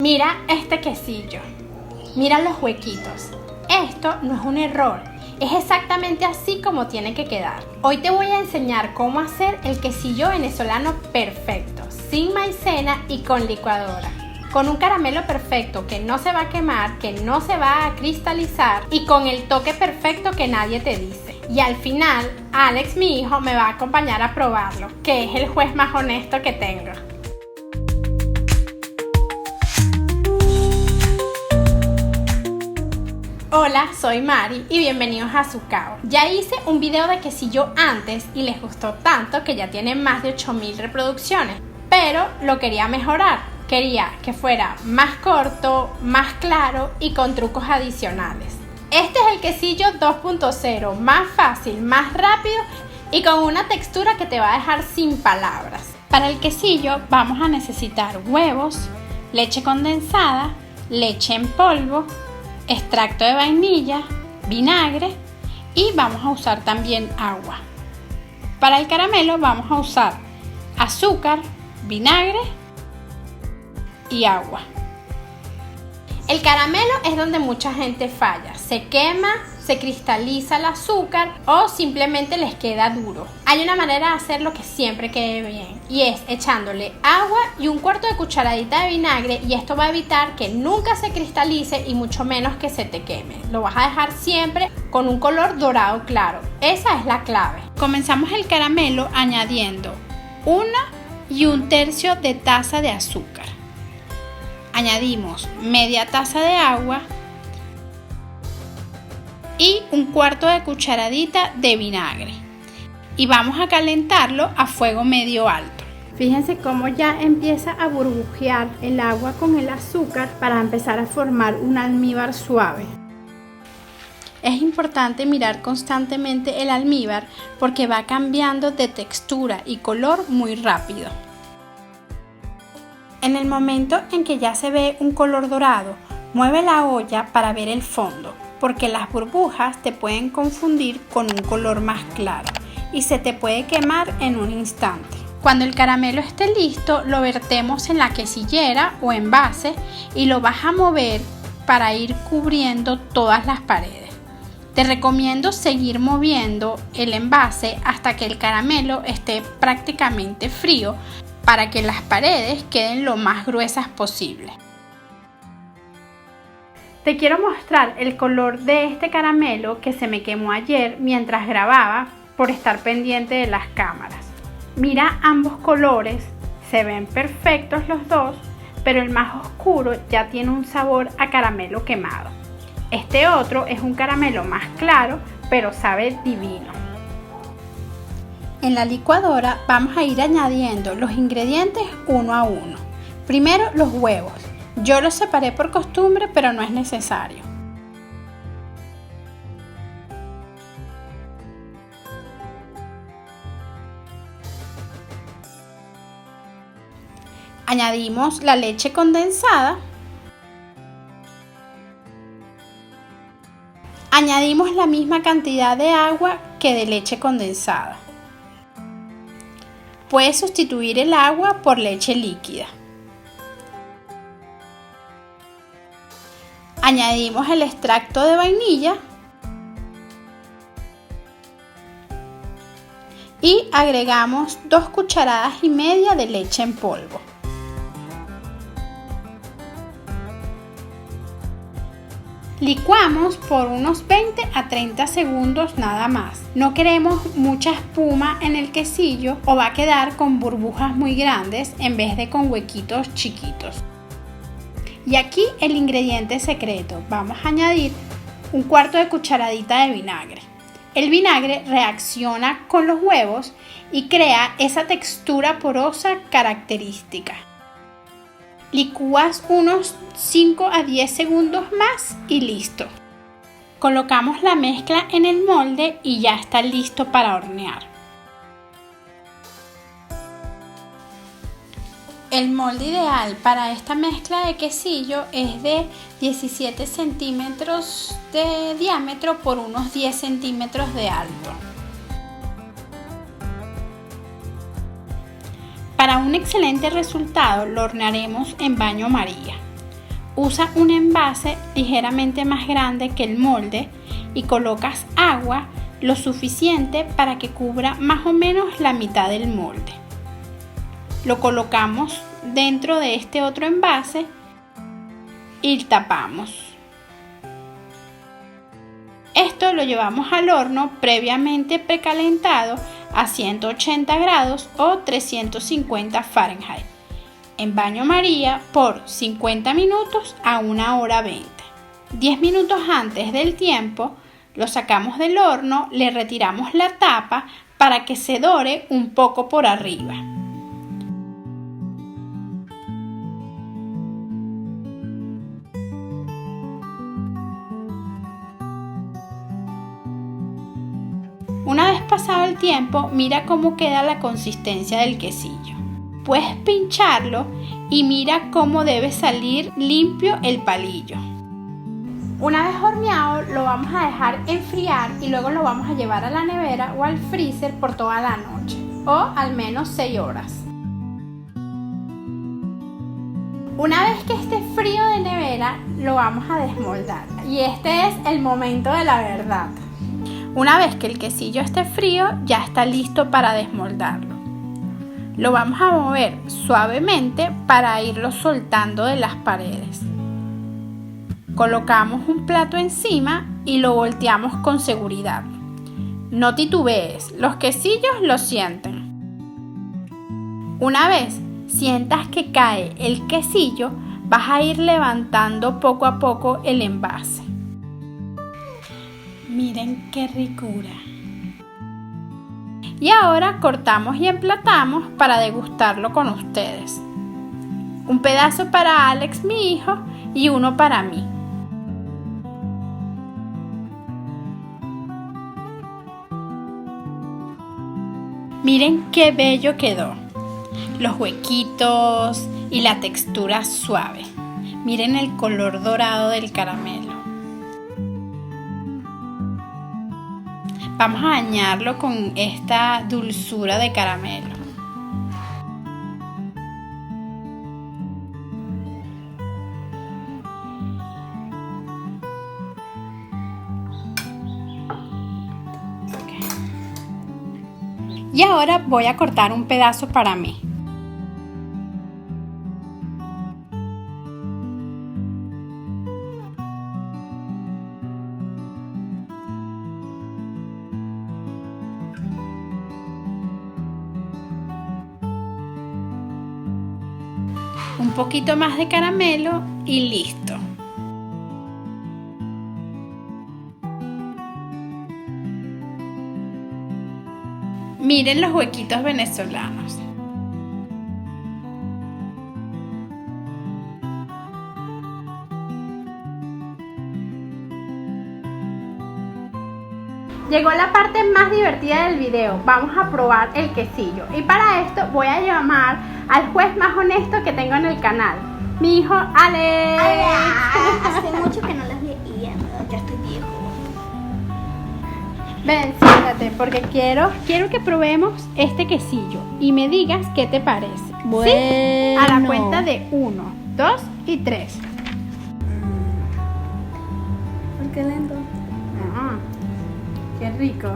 Mira este quesillo, mira los huequitos. Esto no es un error, es exactamente así como tiene que quedar. Hoy te voy a enseñar cómo hacer el quesillo venezolano perfecto, sin maicena y con licuadora. Con un caramelo perfecto que no se va a quemar, que no se va a cristalizar y con el toque perfecto que nadie te dice. Y al final, Alex, mi hijo, me va a acompañar a probarlo, que es el juez más honesto que tengo. Hola, soy Mari y bienvenidos a Azucao. Ya hice un video de quesillo antes y les gustó tanto que ya tiene más de 8000 reproducciones, pero lo quería mejorar. Quería que fuera más corto, más claro y con trucos adicionales. Este es el quesillo 2.0, más fácil, más rápido y con una textura que te va a dejar sin palabras. Para el quesillo vamos a necesitar huevos, leche condensada, leche en polvo, extracto de vainilla, vinagre y vamos a usar también agua. Para el caramelo vamos a usar azúcar, vinagre y agua. El caramelo es donde mucha gente falla, se quema, se cristaliza el azúcar o simplemente les queda duro. Hay una manera de hacerlo que siempre quede bien y es echándole agua y un cuarto de cucharadita de vinagre, y esto va a evitar que nunca se cristalice y mucho menos que se te queme. Lo vas a dejar siempre con un color dorado claro, esa es la clave. Comenzamos el caramelo añadiendo 1 1/3 de taza de azúcar. Añadimos media taza de agua y un cuarto de cucharadita de vinagre y vamos a calentarlo a fuego medio alto. Fíjense cómo ya empieza a burbujear el agua con el azúcar para empezar a formar un almíbar suave. Es importante mirar constantemente el almíbar porque va cambiando de textura y color muy rápido. En el momento en que ya se ve un color dorado, mueve la olla para ver el fondo, porque las burbujas te pueden confundir con un color más claro y se te puede quemar en un instante. Cuando el caramelo esté listo, lo vertemos en la quesillera o envase y lo vas a mover para ir cubriendo todas las paredes. Te recomiendo seguir moviendo el envase hasta que el caramelo esté prácticamente frío, para que las paredes queden lo más gruesas posible. Te quiero mostrar el color de este caramelo que se me quemó ayer mientras grababa por estar pendiente de las cámaras. Mira ambos colores, se ven perfectos los dos, pero el más oscuro ya tiene un sabor a caramelo quemado. Este otro es un caramelo más claro, pero sabe divino. En la licuadora vamos a ir añadiendo los ingredientes uno a uno. Primero los huevos. Yo los separé por costumbre, pero no es necesario. Añadimos la leche condensada. Añadimos la misma cantidad de agua que de leche condensada. Puedes sustituir el agua por leche líquida. Añadimos el extracto de vainilla y agregamos 2 cucharadas y media de leche en polvo. Licuamos por unos 20 a 30 segundos nada más. No queremos mucha espuma en el quesillo o va a quedar con burbujas muy grandes en vez de con huequitos chiquitos. Y aquí el ingrediente secreto. Vamos a añadir un cuarto de cucharadita de vinagre. El vinagre reacciona con los huevos y crea esa textura porosa característica. Licúas unos 5 a 10 segundos más y listo. Colocamos la mezcla en el molde y ya está listo para hornear. El molde ideal para esta mezcla de quesillo es de 17 centímetros de diámetro por unos 10 centímetros de alto. Para un excelente resultado lo hornearemos en baño María. Usa un envase ligeramente más grande que el molde y colocas agua lo suficiente para que cubra más o menos la mitad del molde. Lo colocamos dentro de este otro envase y tapamos. Esto lo llevamos al horno previamente precalentado a 180 grados o 350 Fahrenheit en baño María por 50 minutos a 1 hora 20. 10 minutos antes del tiempo lo sacamos del horno, le retiramos la tapa para que se dore un poco por arriba. Una vez pasado el tiempo, mira cómo queda la consistencia del quesillo. Puedes pincharlo y mira cómo debe salir limpio el palillo. Una vez horneado, lo vamos a dejar enfriar y luego lo vamos a llevar a la nevera o al freezer por toda la noche, o al menos 6 horas. Una vez que esté frío de nevera, lo vamos a desmoldar. Y este es el momento de la verdad. Una vez que el quesillo esté frío, ya está listo para desmoldarlo. Lo vamos a mover suavemente para irlo soltando de las paredes. Colocamos un plato encima y lo volteamos con seguridad. No titubees, los quesillos lo sienten. Una vez sientas que cae el quesillo, vas a ir levantando poco a poco el envase. Miren qué ricura. Y ahora cortamos y emplatamos para degustarlo con ustedes. Un pedazo para Alex, mi hijo, y uno para mí. Miren qué bello quedó. Los huequitos y la textura suave. Miren el color dorado del caramelo. Vamos a bañarlo con esta dulzura de caramelo. Y ahora voy a cortar un pedazo para mí. Un poquito más de caramelo y listo. Miren los huequitos venezolanos. Llegó la parte más divertida del video. Vamos a probar el quesillo. Y para esto voy a llamar al juez más honesto que tengo en el canal. Mi hijo Alex. Hola. Hace mucho que no las veía, ya estoy viejo. Ven, siéntate, porque quiero que probemos este quesillo y me digas qué te parece. Bueno. ¿Sí? A la cuenta de 1, 2 y 3. ¿Por qué lento? Qué rico.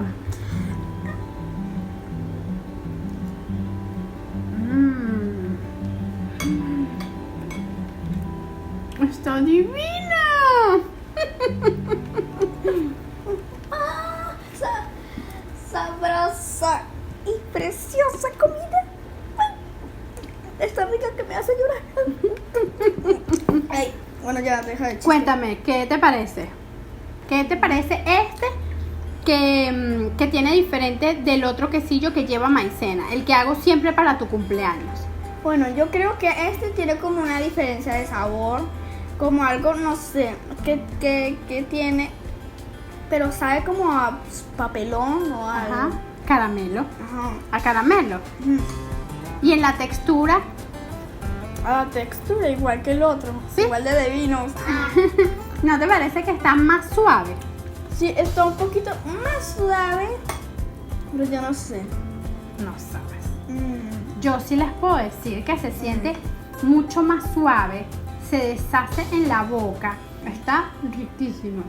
Está divino. Sabrosa y preciosa comida. Esta rica que me hace llorar. Ay, bueno, ya deja de chiste. Cuéntame, ¿qué te parece? ¿Qué te parece este que tiene diferente del otro quesillo que lleva maicena? El que hago siempre para tu cumpleaños. Bueno, yo creo que este tiene como una diferencia de sabor, como algo, no sé, que tiene, pero sabe como a papelón o algo. Ajá, caramelo. Ajá. A caramelo. Ujú. Y en la textura, A la textura igual que el otro, ¿Sí? igual de vinos. ¿no te parece que está más suave? Sí, está un poquito más suave, pero yo no sé. No sabes. Yo sí les puedo decir que se siente mucho más suave, se deshace en la boca. Está riquísimo.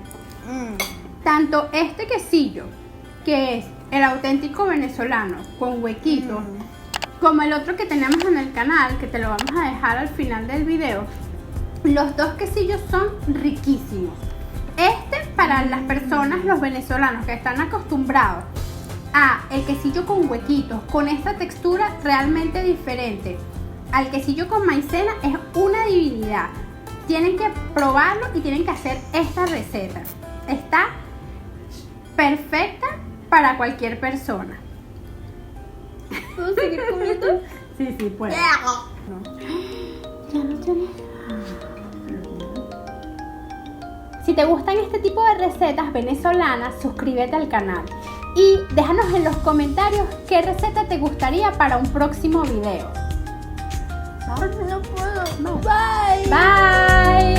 Mm. Tanto este quesillo, que es el auténtico venezolano con huequitos, como el otro que tenemos en el canal, que te lo vamos a dejar al final del video, los dos quesillos son riquísimos. Este, para las personas, los venezolanos que están acostumbrados a el quesillo con huequitos, con esta textura realmente diferente al quesillo con maicena, es una divinidad. Tienen que probarlo y tienen que hacer esta receta. Está perfecta para cualquier persona. ¿Puedo seguir comiendo? Sí, puedes. Si te gustan este tipo de recetas venezolanas, suscríbete al canal y déjanos en los comentarios qué receta te gustaría para un próximo video. No puedo. Bye. Bye.